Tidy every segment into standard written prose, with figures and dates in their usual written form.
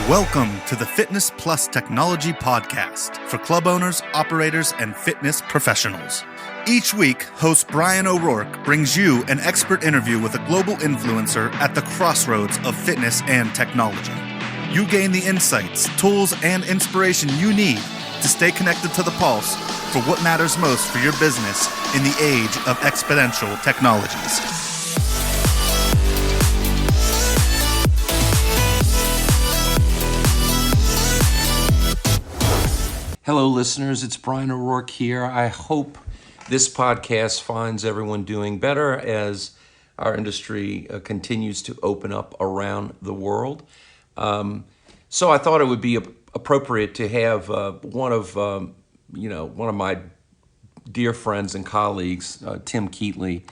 Welcome to the Fitness Plus Technology Podcast for club owners, operators, and fitness professionals. Each week, host Bryan O'Rourke brings you an expert interview with a global influencer at the crossroads of fitness and technology. You gain the insights, tools, and inspiration you need to stay connected to the pulse for what matters most for your business in the age of exponential technologies. Hello, listeners. It's Bryan O'Rourke here. I hope this podcast finds everyone doing better as our industry continues to open up around the world. So I thought it would be appropriate to have one of my dear friends and colleagues, Tim Keightley,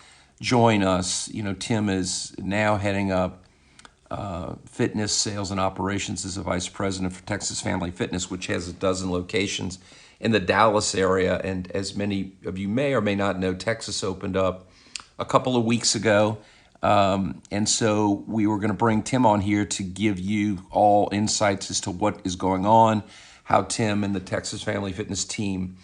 join us. Tim is now heading up fitness, sales, and operations as a vice president for Texas Family Fitness, which has a dozen locations in the Dallas area. And as many of you may or may not know, Texas opened up a couple of weeks ago. And so we were going to bring Tim on here to give you all insights as to what is going on, how Tim and the Texas Family Fitness team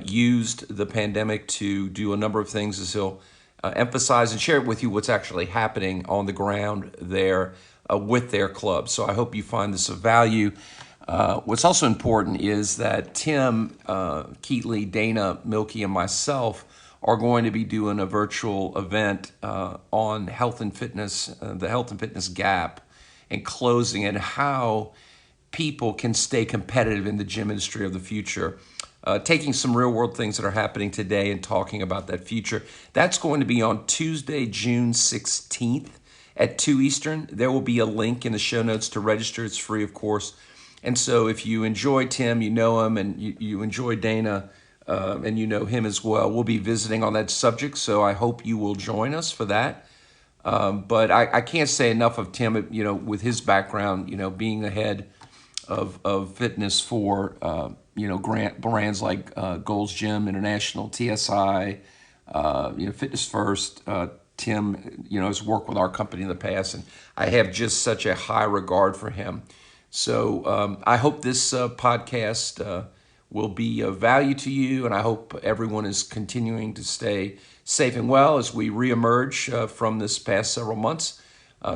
used the pandemic to do a number of things, as he'll emphasize and share with you what's actually happening on the ground there with their club. So I hope you find this of value. What's also important is that Tim Keightley, Dana Milkey, and myself are going to be doing a virtual event on health and fitness, the health and fitness gap, and closing, and how people can stay competitive in the gym industry of the future. Taking some real world things that are happening today and talking about that future. That's going to be on Tuesday, June 16th at 2 Eastern. There will be a link in the show notes to register. It's free, of course. And so if you enjoy Tim, you know him, and you enjoy Dana, and you know him as well, we'll be visiting on that subject. So I hope you will join us for that. But I can't say enough of Tim, with his background, being the head of fitness for brands like Gold's Gym International, TSI, Fitness First. Tim, has worked with our company in the past, and I have just such a high regard for him. So I hope this podcast will be of value to you, and I hope everyone is continuing to stay safe and well as we reemerge from this past several months.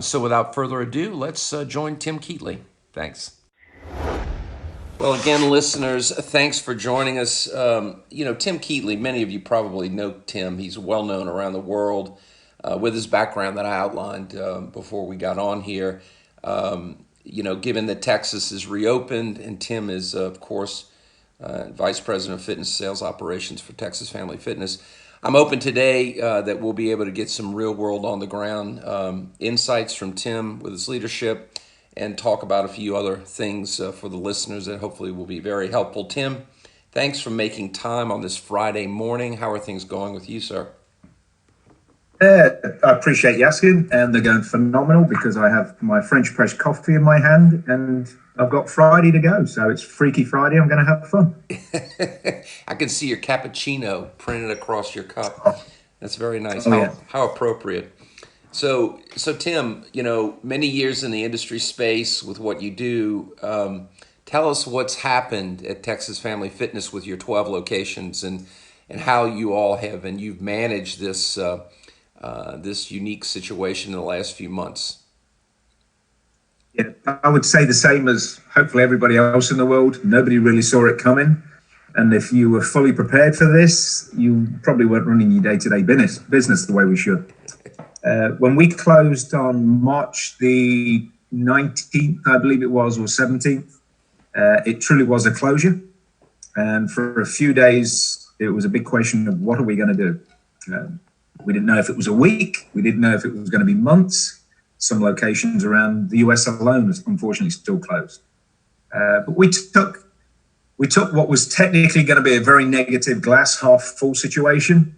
So without further ado, let's join Tim Keightley. Thanks. Well, again, listeners, thanks for joining us. Tim Keightley, many of you probably know Tim. He's well known around the world with his background that I outlined before we got on here. Given that Texas is reopened, and Tim is, of course, Vice President of Fitness Sales Operations for Texas Family Fitness, I'm hoping today that we'll be able to get some real world on the ground insights from Tim with his leadership, and talk about a few other things for the listeners that hopefully will be very helpful. Tim, thanks for making time on this Friday morning. How are things going with you, sir? I appreciate you asking, and they're going phenomenal because I have my French press coffee in my hand and I've got Friday to go. So it's Freaky Friday. I'm going to have fun. I can see your cappuccino printed across your cup. That's very nice. How appropriate. So Tim, many years in the industry space with what you do. Tell us what's happened at Texas Family Fitness with your 12 locations, and how you all have, and you've managed this this unique situation in the last few months. Yeah, I would say the same as hopefully everybody else in the world. Nobody really saw it coming. And if you were fully prepared for this, you probably weren't running your day-to-day business the way we should. When we closed on March the 19th, I believe it was, or 17th, it truly was a closure. And for a few days, it was a big question of what are we going to do? We didn't know if it was a week. We didn't know if it was going to be months. Some locations around the US alone are unfortunately still closed. But we took what was technically going to be a very negative glass half full situation,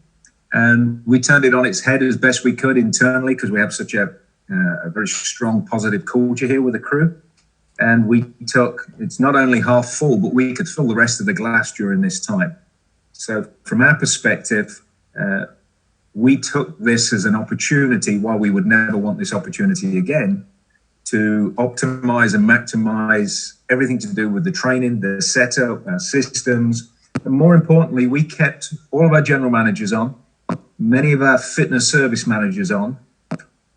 and we turned it on its head as best we could internally, because we have such a very strong positive culture here with the crew. And it's not only half full, but we could fill the rest of the glass during this time. So from our perspective, we took this as an opportunity, while we would never want this opportunity again, to optimize and maximize everything to do with the training, the setup, our systems. And more importantly, we kept all of our general managers on, many of our fitness service managers on,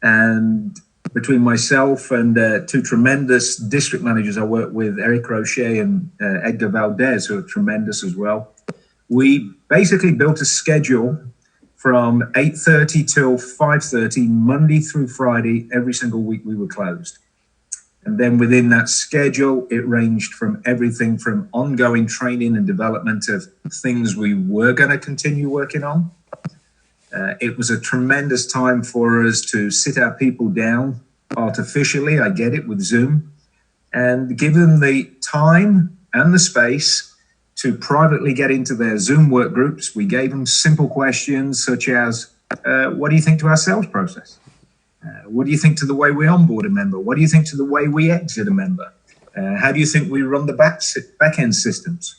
and between myself and two tremendous district managers I work with, Eric Rocher and Edgar Valdez, who are tremendous as well, we basically built a schedule from 8:30 till 5:30, Monday through Friday, every single week we were closed. And then within that schedule, it ranged from everything from ongoing training and development of things we were going to continue working on. It was a tremendous time for us to sit our people down artificially, I get it, with Zoom, and give them the time and the space to privately get into their Zoom work groups. We gave them simple questions such as, what do you think to our sales process? What do you think to the way we onboard a member? What do you think to the way we exit a member? How do you think we run the back end systems?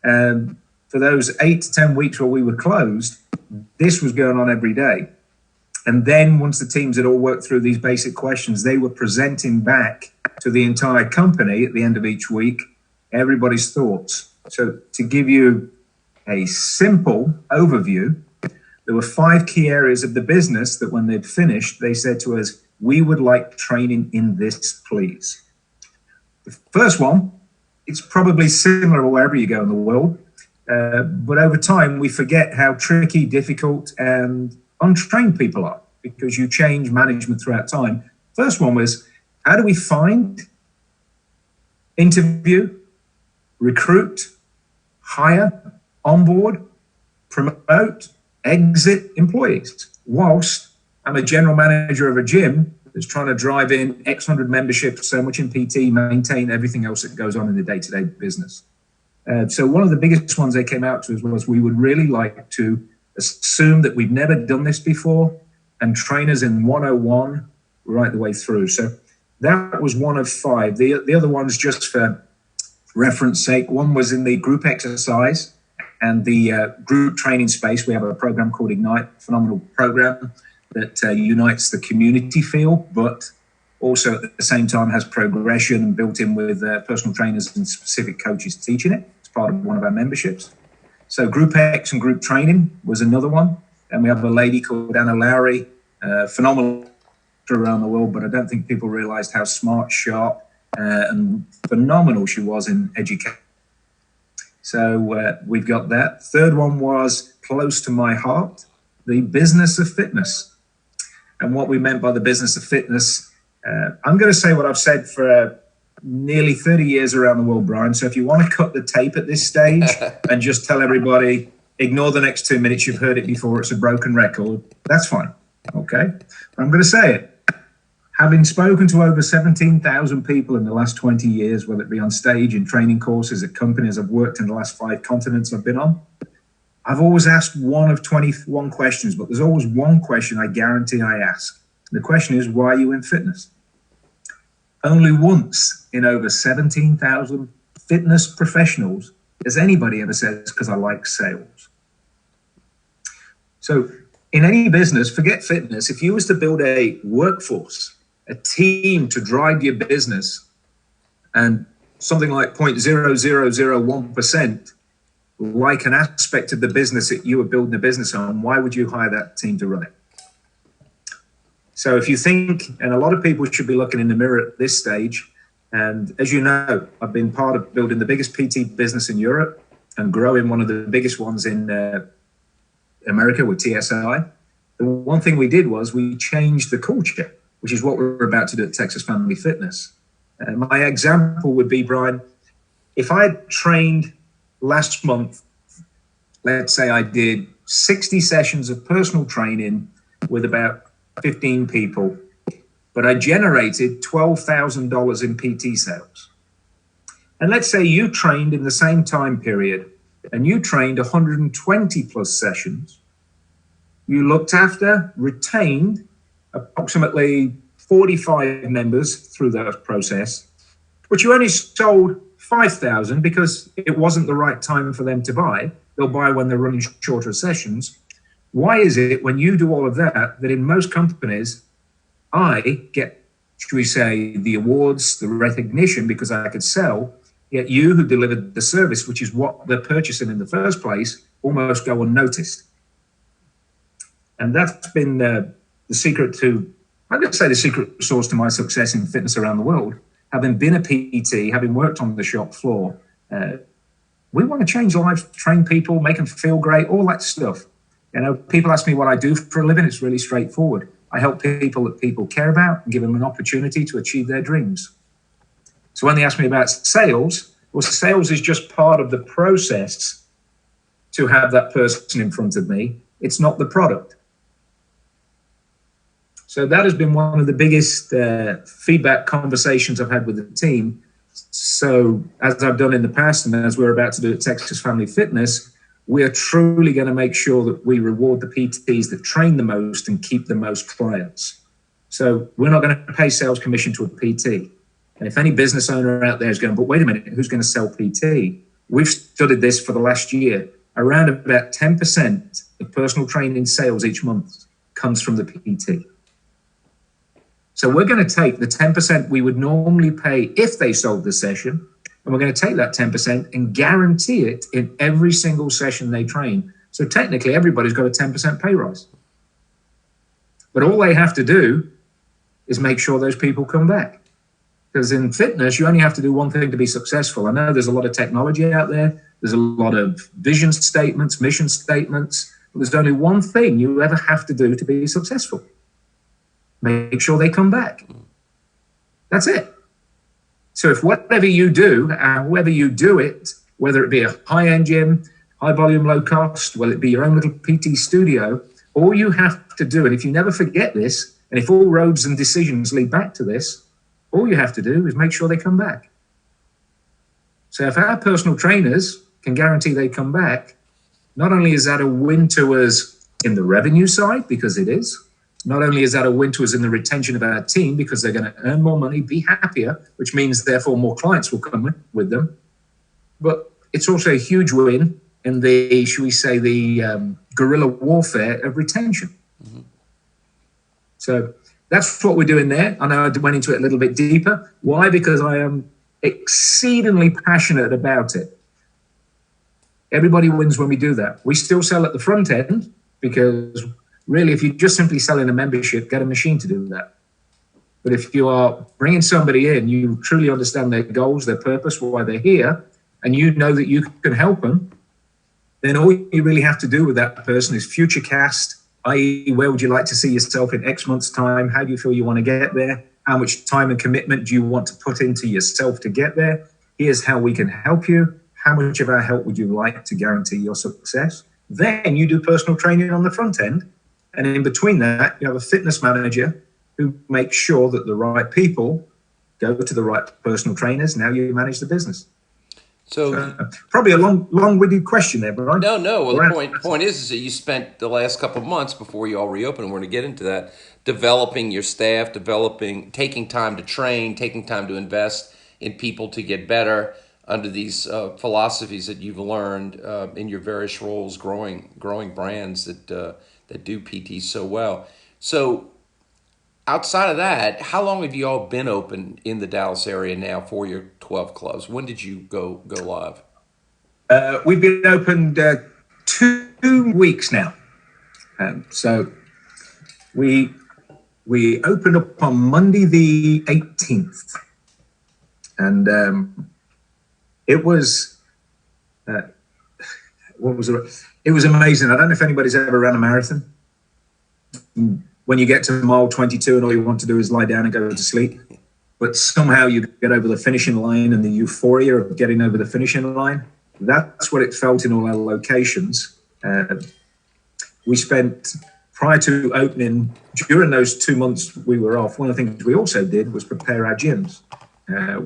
For those 8 to 10 weeks where we were closed, this was going on every day. And then once the teams had all worked through these basic questions, they were presenting back to the entire company at the end of each week, everybody's thoughts. So to give you a simple overview, there were 5 key areas of the business that when they'd finished, they said to us, we would like training in this, please. The first one, it's probably similar wherever you go in the world, but over time, we forget how tricky, difficult, and untrained people are because you change management throughout time. First one was, how do we find, interview, recruit, hire, onboard, promote, exit employees? Whilst I'm a general manager of a gym that's trying to drive in X hundred memberships, so much in PT, maintain everything else that goes on in the day-to-day business. So one of the biggest ones they came out to us was we would really like to assume that we've never done this before and train us in 101 right the way through. So that was one of 5. The other ones, just for reference sake, one was in the group exercise and the group training space. We have a program called Ignite, phenomenal program that unites the community feel, but also at the same time has progression built in with personal trainers and specific coaches teaching it. It's part of one of our memberships. So Group X and group training was another one. And we have a lady called Anna Lowry, phenomenal around the world, but I don't think people realized how smart, sharp, and phenomenal she was in education. So we've got that. Third one was close to my heart, the business of fitness. And what we meant by the business of fitness, I'm going to say what I've said for nearly 30 years around the world, Bryan. So if you want to cut the tape at this stage and just tell everybody, ignore the next 2 minutes, you've heard it before, it's a broken record, that's fine. Okay? But I'm going to say it. Having spoken to over 17,000 people in the last 20 years, whether it be on stage, in training courses, at companies I've worked in the last 5 continents I've been on, I've always asked one of 21 questions, but there's always one question I guarantee I ask. The question is, why are you in fitness? Only once in over 17,000 fitness professionals has anybody ever said, it's because I like sales. So in any business, forget fitness, if you was to build a workforce, a team to drive your business, and something like 0.0001% like an aspect of the business that you were building a business on, why would you hire that team to run it? So if you think, and a lot of people should be looking in the mirror at this stage, and as you know, I've been part of building the biggest PT business in Europe and growing one of the biggest ones in America with TSI. The one thing we did was we changed the culture, which is what we're about to do at Texas Family Fitness. My example would be, Bryan, if I had trained last month, let's say I did 60 sessions of personal training with about 15 people, but I generated $12,000 in PT sales. And let's say you trained in the same time period and you trained 120 plus sessions. You looked after, retained approximately 45 members through that process, but you only sold 5,000 because it wasn't the right time for them to buy. They'll buy when they're running shorter sessions. Why is it when you do all of that, that in most companies, I get should we say, the awards, the recognition, because I could sell, yet you who delivered the service, which is what they're purchasing in the first place, almost go unnoticed. And that's been the secret to, I'm going to say the secret source to my success in fitness around the world. Having been a PT, having worked on the shop floor, we want to change lives, train people, make them feel great, all that stuff. You know, people ask me what I do for a living. It's really straightforward. I help people that people care about and give them an opportunity to achieve their dreams. So when they ask me about sales, well, sales is just part of the process to have that person in front of me. It's not the product. So that has been one of the biggest feedback conversations I've had with the team. So as I've done in the past, and as we're about to do at Texas Family Fitness, we are truly going to make sure that we reward the PTs that train the most and keep the most clients. So we're not going to pay sales commission to a PT. And if any business owner out there is going, but wait a minute, who's going to sell PT? We've studied this for the last year. Around about 10% of personal training sales each month comes from the PT. So we're going to take the 10% we would normally pay if they sold the session, and we're going to take that 10% and guarantee it in every single session they train. So technically, everybody's got a 10% pay rise. But all they have to do is make sure those people come back. Because in fitness, you only have to do one thing to be successful. I know there's a lot of technology out there. There's a lot of vision statements, mission statements. But there's only one thing you ever have to do to be successful. Make sure they come back. That's it. So if whatever you do, however you do it, whether it be a high-end gym, high volume, low cost, whether it be your own little PT studio, all you have to do, and if you never forget this, and if all roads and decisions lead back to this, all you have to do is make sure they come back. So if our personal trainers can guarantee they come back, not only is that a win to us in the revenue side, because it is, not only is that a win to us in the retention of our team, because they're going to earn more money, be happier, which means therefore more clients will come with them, but it's also a huge win in the, should we say, the guerrilla warfare of retention. Mm-hmm. So that's what we're doing there. I know I went into it a little bit deeper. Why? Because I am exceedingly passionate about it. Everybody wins when we do that. We still sell at the front end because really, if you're just simply selling a membership, get a machine to do that. But if you are bringing somebody in, you truly understand their goals, their purpose, why they're here, and you know that you can help them, then all you really have to do with that person is future cast, i.e. where would you like to see yourself in X months' time? How do you feel you want to get there? How much time and commitment do you want to put into yourself to get there? Here's how we can help you. How much of our help would you like to guarantee your success? Then you do personal training on the front end. And in between that, you have a fitness manager who makes sure that the right people go to the right personal trainers. Now you manage the business. So probably a long-winded question there, Bryan. No. Well, the point is that you spent the last couple of months before you all reopened, and we're going to get into that, developing your staff, taking time to train, taking time to invest in people to get better under these philosophies that you've learned in your various roles, growing brands that do PT so well. So outside of that, how long have you all been open in the Dallas area now for your 12 clubs? When did you go live? We've been opened 2 weeks now. So we opened up on Monday the 18th. And it was... It was amazing. I don't know if anybody's ever ran a marathon. When you get to mile 22 and all you want to do is lie down and go to sleep, but somehow you get over the finishing line and the euphoria of getting over the finishing line. That's what it felt in all our locations. We spent, prior to opening, during those 2 months we were off, one of the things we also did was prepare our gyms.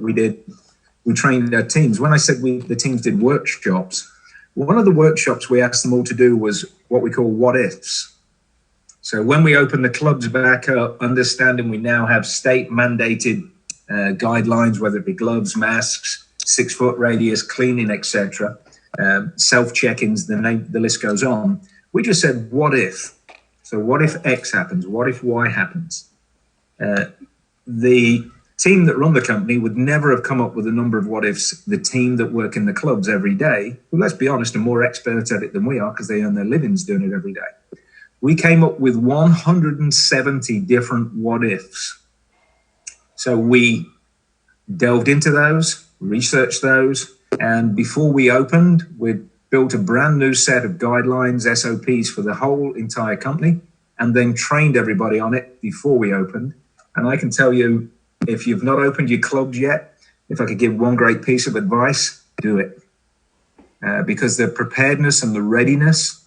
We trained our teams. When I said the teams did workshops, one of the workshops we asked them all to do was what we call what ifs. So when we open the clubs back up, understanding we now have state mandated guidelines, whether it be gloves, masks, 6 foot radius, cleaning, etc., self-check-ins, the list goes on. We just said, what if? So what if X happens? What if Y happens? the team that run the company would never have come up with a number of what ifs. The team that work in the clubs every day, who, let's be honest, are more experts at it than we are because they earn their livings doing it every day. We came up with 170 different what ifs. So we delved into those, researched those, and before we opened, we built a brand new set of guidelines, SOPs for the whole entire company, and then trained everybody on it before we opened. And I can tell you, if you've not opened your clubs yet, if I could give one great piece of advice, do it. Because the preparedness and the readiness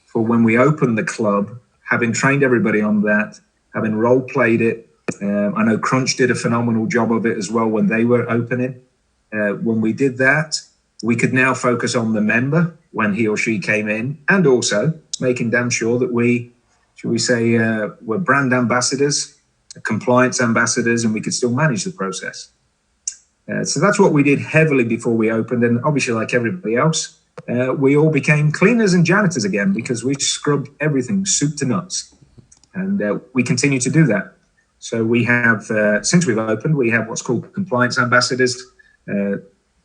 for when we open the club, having trained everybody on that, having role-played it, I know Crunch did a phenomenal job of it as well when they were opening. When we did that, we could now focus on the member when he or she came in, and also making damn sure that we, should we say, we're brand ambassadors, compliance ambassadors, and we could still manage the process. So that's what we did heavily before we opened. And obviously, like everybody else, we all became cleaners and janitors again because we scrubbed everything, soup to nuts. And we continue to do that. So we have, since we've opened, we have what's called compliance ambassadors.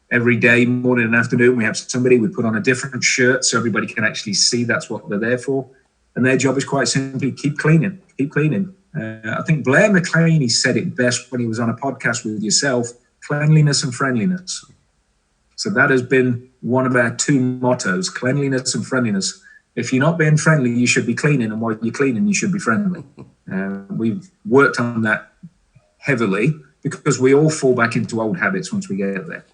Every day, morning and afternoon, we have somebody, we put on a different shirt so everybody can actually see that's what they're there for. And their job is quite simply keep cleaning, keep cleaning. I think Blair McClaney said it best when he was on a podcast with yourself, cleanliness and friendliness. So that has been one of our two mottos, cleanliness and friendliness. If you're not being friendly, you should be cleaning. And while you're cleaning, you should be friendly. We've worked on that heavily because we all fall back into old habits once we get there.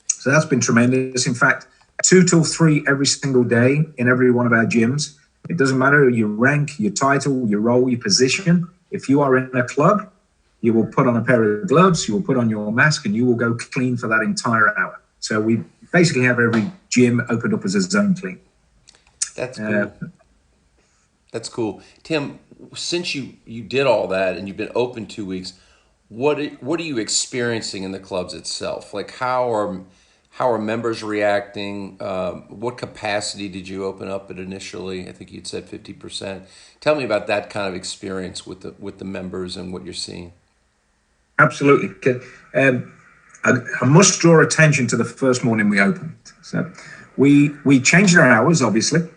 So that's been tremendous. In fact, 2 till 3 every single day in every one of our gyms. It doesn't matter your rank, your title, your role, your position. If you are in a club, you will put on a pair of gloves, you will put on your mask, and you will go clean for that entire hour. So we basically have every gym opened up as a zone clean. That's cool. That's cool. Tim, since you did all that and you've been open 2 weeks, what are you experiencing in the clubs itself? Like how are members reacting? What capacity did you open up at initially? I think you'd said 50%. Tell me about that kind of experience with the members and what you're seeing. Absolutely. I must draw attention to the first morning we opened. So we changed our hours, obviously.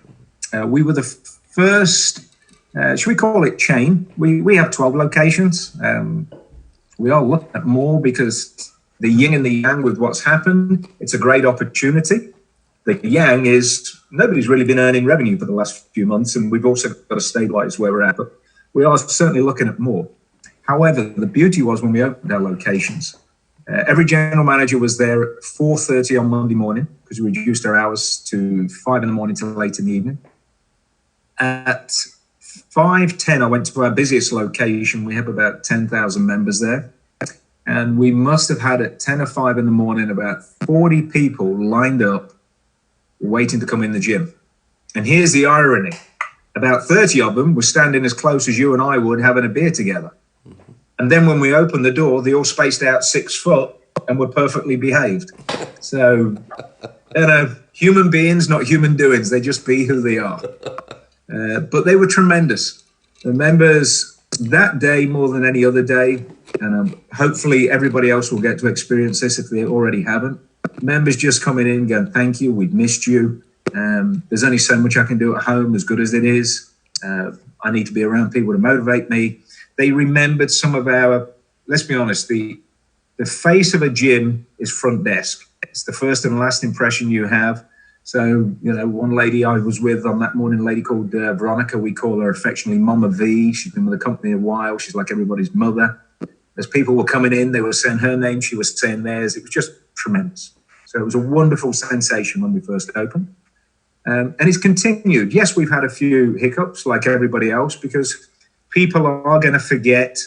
We were the first, should we call it chain? We have 12 locations. We are looking at more because the yin and the yang with what's happened, it's a great opportunity. The yang is nobody's really been earning revenue for the last few months, and we've also got to stabilize where we're at, but we are certainly looking at more. However, the beauty was when we opened our locations, every general manager was there at 4:30 on Monday morning because we reduced our hours to 5 in the morning till late in the evening. At 5:10, I went to our busiest location. We have about 10,000 members there. And we must have had at 10 or 5 in the morning about 40 people lined up waiting to come in the gym. And here's the irony. About 30 of them were standing as close as you and I would having a beer together. And then when we opened the door, they all spaced out 6 foot and were perfectly behaved. So, human beings, not human doings. They just be who they are. But they were tremendous. The members that day more than any other day, and hopefully everybody else will get to experience this if they already haven't. Members just coming in going, thank you, we've missed you. There's only so much I can do at home as good as it is. I need to be around people to motivate me. They remembered some of our, let's be honest, the face of a gym is front desk. It's the first and last impression you have. So, one lady I was with on that morning, a lady called Veronica, we call her affectionately Mama V. She's been with the company a while. She's like everybody's mother. As people were coming in, they were saying her name, she was saying theirs. It was just tremendous. So it was a wonderful sensation when we first opened. And it's continued. Yes, we've had a few hiccups like everybody else because people are going to forget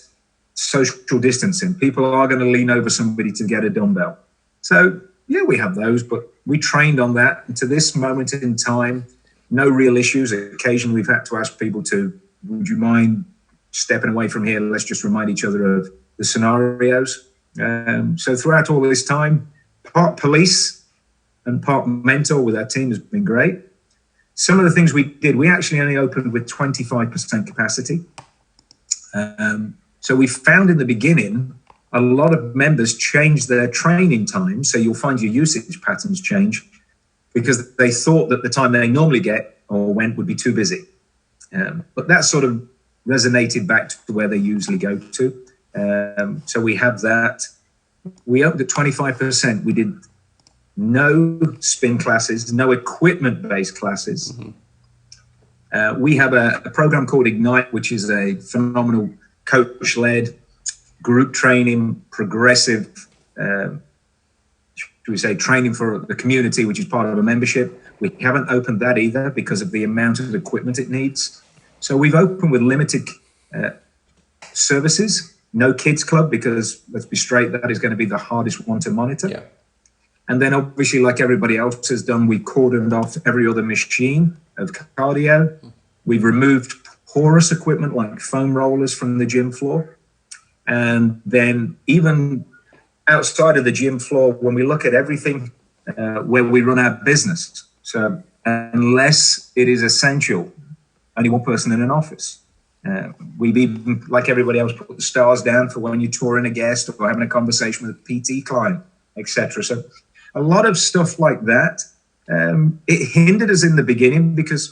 social distancing. People are going to lean over somebody to get a dumbbell. So, yeah, we have those, but we trained on that. And to this moment in time, no real issues. Occasionally, we've had to ask people would you mind stepping away from here? Let's just remind each other of the scenarios. So throughout all this time, part police and part mentor with our team has been great. Some of the things we did, we actually only opened with 25% capacity. So we found in the beginning, a lot of members changed their training time. So you'll find your usage patterns change because they thought that the time they normally get or went would be too busy. But that sort of resonated back to where they usually go to. So we have that. We upped at 25%. We did no spin classes, no equipment-based classes. We have a program called Ignite, which is a phenomenal coach-led group training, progressive, should we say, training for the community, which is part of a membership. We haven't opened that either because of the amount of equipment it needs. So we've opened with limited services, no kids club, because let's be straight, that is going to be the hardest one to monitor. Yeah. And then obviously, like everybody else has done, we cordoned off every other machine of cardio. We've removed porous equipment like foam rollers from the gym floor. And then even outside of the gym floor, when we look at everything where we run our business, so unless it is essential, only one person in an office. We've even, like everybody else, put the stars down for when you're touring a guest or having a conversation with a PT client, etc. So a lot of stuff like that. It hindered us in the beginning because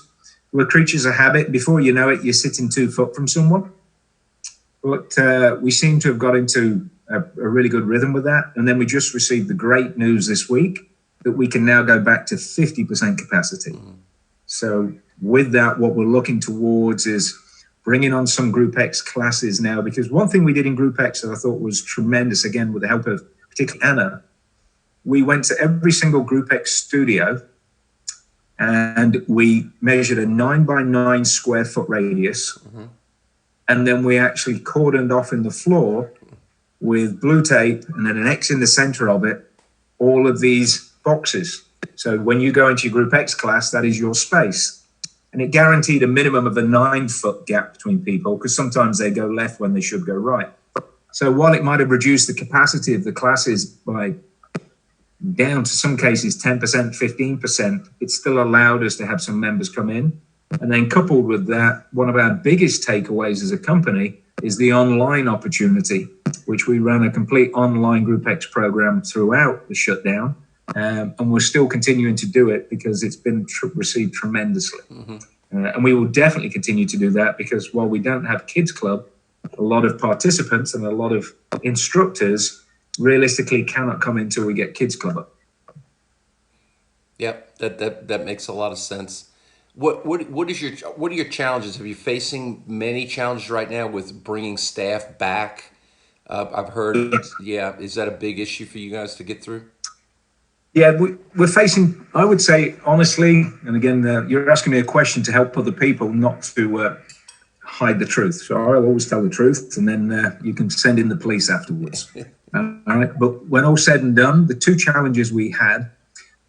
we're creatures of habit. Before you know it, you're sitting 2 foot from someone. But we seem to have got into a really good rhythm with that. And then we just received the great news this week that we can now go back to 50% capacity. So with that, what we're looking towards is bringing on some Group X classes now, because one thing we did in Group X that I thought was tremendous, again, with the help of particularly Anna, we went to every single Group X studio and we measured a 9x9 square foot radius. And then we actually cordoned off in the floor with blue tape and then an X in the center of it, all of these boxes. So when you go into your Group X class, that is your space. And it guaranteed a minimum of a 9-foot gap between people because sometimes they go left when they should go right. So while it might have reduced the capacity of the classes by down to some cases 10%, 15%, it still allowed us to have some members come in. And then coupled with that, one of our biggest takeaways as a company is the online opportunity, which we ran a complete online Group X program throughout the shutdown. And we're still continuing to do it because it's been received tremendously. And we will definitely continue to do that because while we don't have Kids Club, a lot of participants and a lot of instructors realistically cannot come until we get Kids Club up. Yep, that makes a lot of sense. What are your challenges? Are you facing many challenges right now with bringing staff back? I've heard, is that a big issue for you guys to get through? Yeah, we're facing, I would say, honestly, and again, you're asking me a question to help other people, not to hide the truth. So I'll always tell the truth, and then you can send in the police afterwards. All right, but when all said and done, the 2 challenges we had,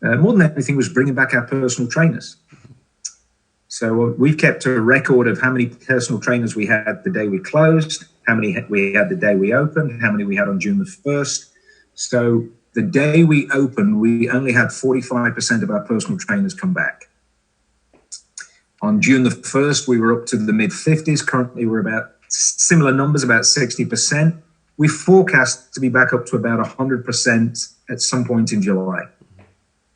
more than anything, was bringing back our personal trainers. So we've kept a record of how many personal trainers we had the day we closed, how many we had the day we opened, how many we had on June the 1st. So the day we opened, we only had 45% of our personal trainers come back. On June the 1st, we were up to the mid-50s. Currently, we're about similar numbers, about 60%. We forecast to be back up to about 100% at some point in July.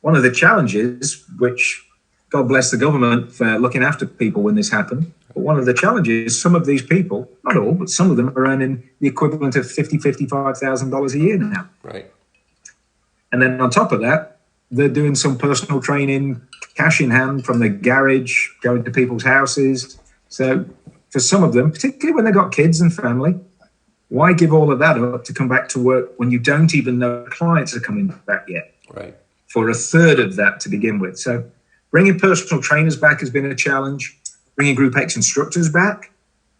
One of the challenges, which God bless the government for looking after people when this happened, but one of the challenges, some of these people, not all, but some of them are earning the equivalent of $50,000, $55,000 a year now. Right. And then on top of that, they're doing some personal training, cash in hand from the garage, going to people's houses. So for some of them, particularly when they've got kids and family, why give all of that up to come back to work when you don't even know clients are coming back yet? Right. For a third of that to begin with. So bringing personal trainers back has been a challenge. Bringing Group X instructors back,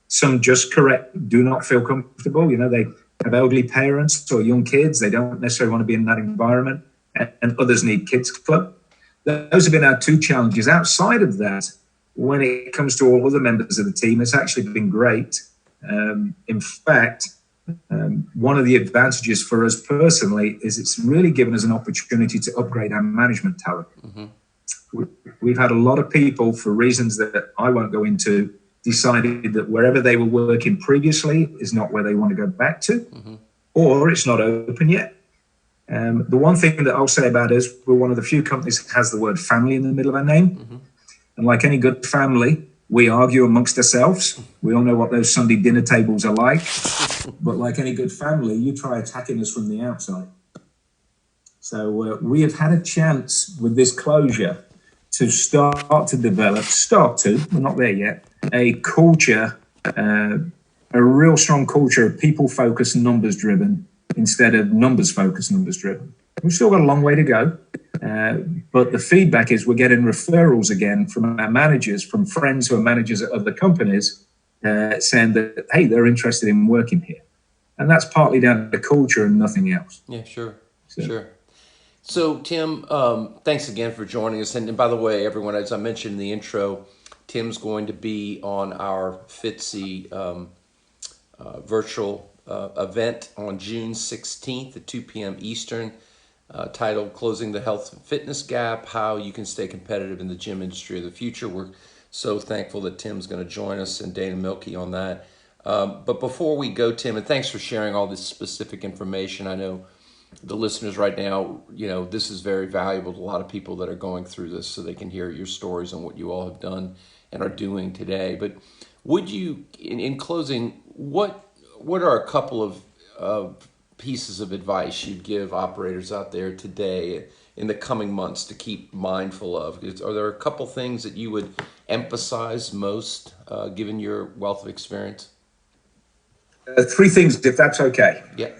some just do not feel comfortable. You know, they have elderly parents or young kids. They don't necessarily want to be in that environment, and others need Kids Club. Those have been our 2 challenges. Outside of that, when it comes to all other members of the team, it's actually been great. In fact, one of the advantages for us personally is it's really given us an opportunity to upgrade our management talent. We've had a lot of people, for reasons that I won't go into, decided that wherever they were working previously is not where they want to go back to, or it's not open yet. The one thing that I'll say about us, we're one of the few companies that has the word family in the middle of our name. And like any good family, we argue amongst ourselves. We all know what those Sunday dinner tables are like. But like any good family, you try attacking us from the outside. So we have had a chance with this closure to start to develop, we're not there yet, a culture, a real strong culture of people-focused, numbers-driven, instead of numbers-focused, numbers-driven. We've still got a long way to go, but the feedback is we're getting referrals again from our managers, from friends who are managers at other companies, saying that, hey, they're interested in working here. And that's partly down to culture and nothing else. Yeah, sure. So, Tim, thanks again for joining us. And by the way, everyone, as I mentioned in the intro, Tim's going to be on our FITSE virtual event on June 16th at 2 p.m. Eastern, titled Closing the Health and Fitness Gap, How You Can Stay Competitive in the Gym Industry of the Future. We're so thankful that Tim's going to join us and Dana Milkey on that. But before we go, Tim, and thanks for sharing all this specific information. I know the listeners right now, this is very valuable to a lot of people that are going through this, so they can hear your stories and what you all have done and are doing today. But would you, in closing, what are a couple of pieces of advice you'd give operators out there today in the coming months to keep mindful of? Are there a couple things that you would emphasize most, given your wealth of experience? Three things, if that's okay. Yeah.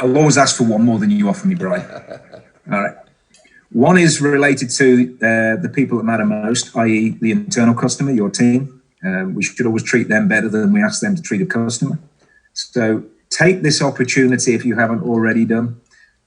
I'll always ask for one more than you offer me, Bryan. All right. One is related to the people that matter most, i.e. the internal customer, your team. We should always treat them better than we ask them to treat a customer. So take this opportunity, if you haven't already done,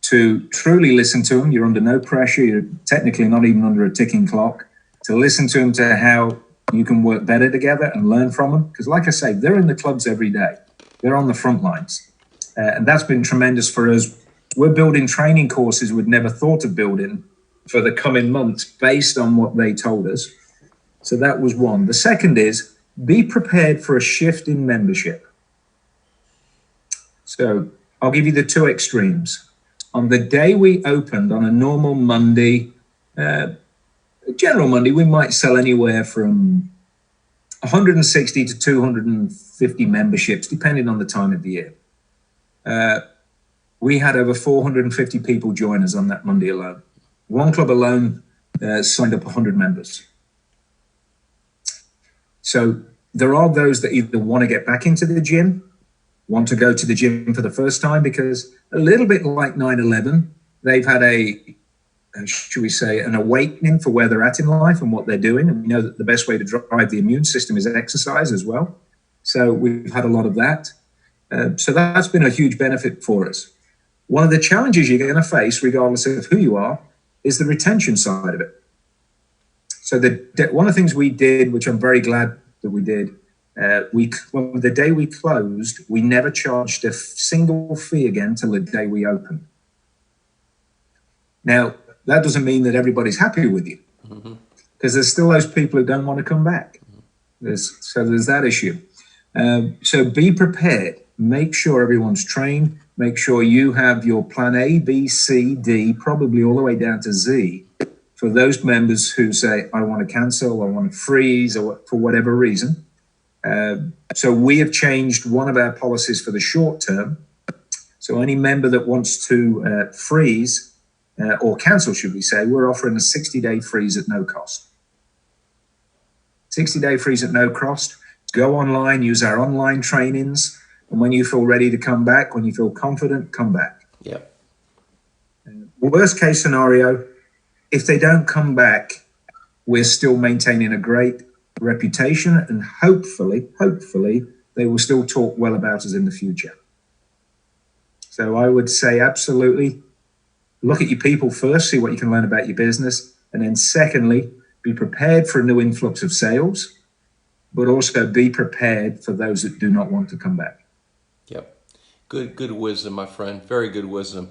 to truly listen to them. You're under no pressure. You're technically not even under a ticking clock. To listen to them, to how you can work better together and learn from them. Because like I say, they're in the clubs every day. They're on the front lines. And that's been tremendous for us. We're building training courses we'd never thought of building for the coming months based on what they told us. So that was one. The second is be prepared for a shift in membership. So I'll give you the two extremes. On the day we opened, on a normal Monday, a general Monday, we might sell anywhere from 160 to 250 memberships, depending on the time of the year. We had over 450 people join us on that Monday alone. One club alone signed up 100 members. So there are those that either want to get back into the gym, want to go to the gym for the first time, because a little bit like 9/11, they've had should we say, an awakening for where they're at in life and what they're doing. And we know that the best way to drive the immune system is exercise as well. So we've had a lot of that. So that's been a huge benefit for us. One of the challenges you're going to face, regardless of who you are, is the retention side of it. So one of the things we did, which I'm very glad that we did, the day we closed, we never charged a single fee again till the day we opened. Now, that doesn't mean that everybody's happy with you, because there's still those people who don't want to come back. So there's that issue. So be prepared. Make sure everyone's trained. Make sure you have your plan A, B, C, D, probably all the way down to Z, for those members who say, I want to cancel, I want to freeze, or for whatever reason. So we have changed one of our policies for the short term. So any member that wants to freeze, or cancel, should we say, we're offering a 60-day freeze at no cost. 60-day freeze at no cost. Go online, use our online trainings, and when you feel ready to come back, when you feel confident, come back. Yep. Worst case scenario, if they don't come back, we're still maintaining a great reputation, and hopefully, they will still talk well about us in the future. So I would say absolutely, look at your people first, see what you can learn about your business. And then secondly, be prepared for a new influx of sales, but also be prepared for those that do not want to come back. Yep. Good wisdom, my friend. Very good wisdom.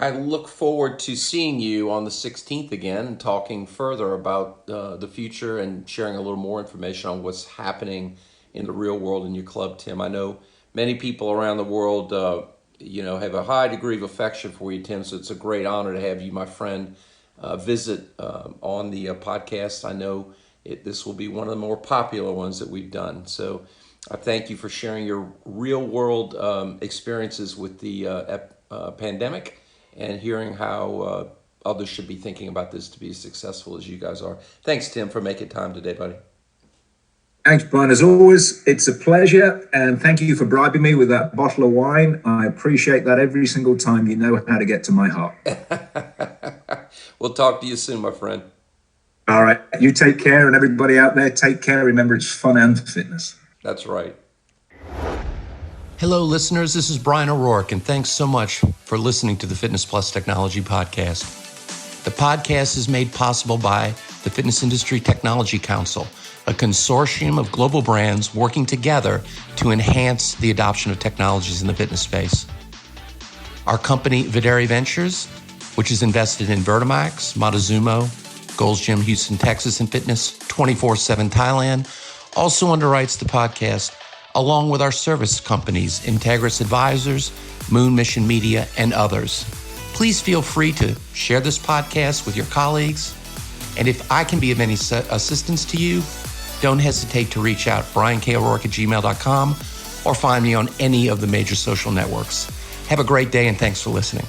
I look forward to seeing you on the 16th again and talking further about the future and sharing a little more information on what's happening in the real world in your club, Tim. I know many people around the world, have a high degree of affection for you, Tim, so it's a great honor to have you, my friend, visit on the podcast. I know this will be one of the more popular ones that we've done. So I thank you for sharing your real world experiences with the pandemic and hearing how others should be thinking about this to be as successful as you guys are. Thanks, Tim, for making time today, buddy. Thanks, Brian. As always, it's a pleasure. And thank you for bribing me with that bottle of wine. I appreciate that every single time. You know how to get to my heart. We'll talk to you soon, my friend. All right. You take care, and everybody out there, take care. Remember, it's fun and fitness. That's right. Hello, listeners. This is Bryan O'Rourke, and thanks so much for listening to the Fitness Plus Technology Podcast. The podcast is made possible by the Fitness Industry Technology Council, a consortium of global brands working together to enhance the adoption of technologies in the fitness space. Our company, Videri Ventures, which is invested in Vertimax, Montezuma, Gold's Gym Houston, Texas, and Fitness 24/7 Thailand, also underwrites the podcast, along with our service companies, Integris Advisors, Moon Mission Media, and others. Please feel free to share this podcast with your colleagues. And if I can be of any assistance to you, don't hesitate to reach out, bryanko'rourke@gmail.com, or find me on any of the major social networks. Have a great day, and thanks for listening.